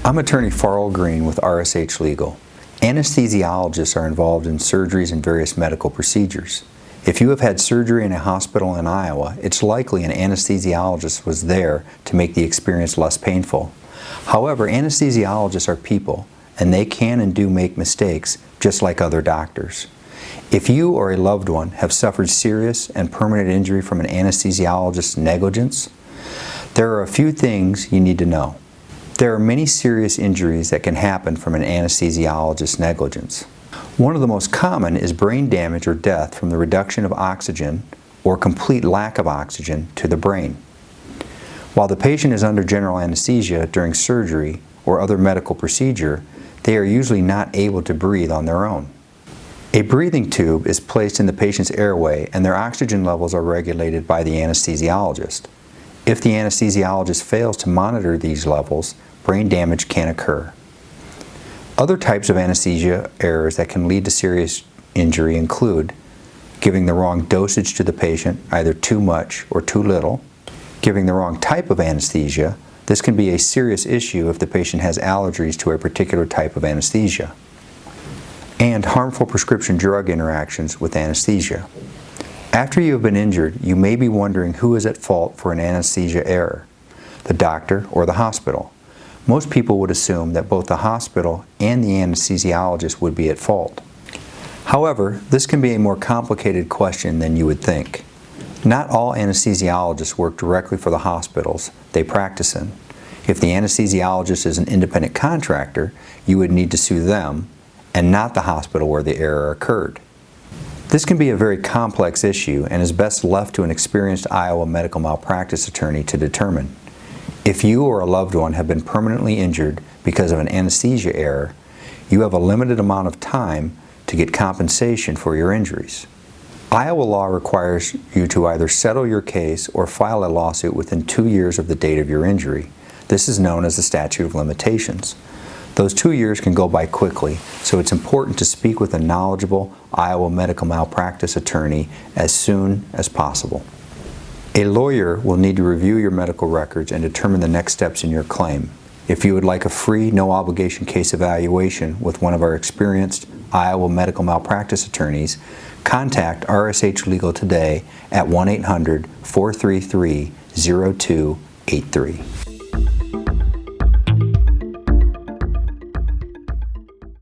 I'm attorney Farl Greene with RSH Legal. Anesthesiologists are involved in surgeries and various medical procedures. If you have had surgery in a hospital in Iowa, it's likely an anesthesiologist was there to make the experience less painful. However, anesthesiologists are people, and they can and do make mistakes just like other doctors. If you or a loved one have suffered serious and permanent injury from an anesthesiologist's negligence, there are a few things you need to know. There are many serious injuries that can happen from an anesthesiologist's negligence. One of the most common is brain damage or death from the reduction of oxygen or complete lack of oxygen to the brain. While the patient is under general anesthesia during surgery or other medical procedure, they are usually not able to breathe on their own. A breathing tube is placed in the patient's airway and their oxygen levels are regulated by the anesthesiologist. If the anesthesiologist fails to monitor these levels, brain damage can occur. Other types of anesthesia errors that can lead to serious injury include giving the wrong dosage to the patient, either too much or too little, giving the wrong type of anesthesia. This can be a serious issue if the patient has allergies to a particular type of anesthesia, and harmful prescription drug interactions with anesthesia. After you have been injured, you may be wondering who is at fault for an anesthesia error, the doctor or the hospital. Most people would assume that both the hospital and the anesthesiologist would be at fault. However, this can be a more complicated question than you would think. Not all anesthesiologists work directly for the hospitals they practice in. If the anesthesiologist is an independent contractor, you would need to sue them and not the hospital where the error occurred. This can be a very complex issue and is best left to an experienced Iowa medical malpractice attorney to determine. If you or a loved one have been permanently injured because of an anesthesia error, you have a limited amount of time to get compensation for your injuries. Iowa law requires you to either settle your case or file a lawsuit within 2 years of the date of your injury. This is known as the Statute of Limitations. Those 2 years can go by quickly, so it's important to speak with a knowledgeable Iowa medical malpractice attorney as soon as possible. A lawyer will need to review your medical records and determine the next steps in your claim. If you would like a free, no-obligation case evaluation with one of our experienced Iowa medical malpractice attorneys, contact RSH Legal today at 1-800-433-0283.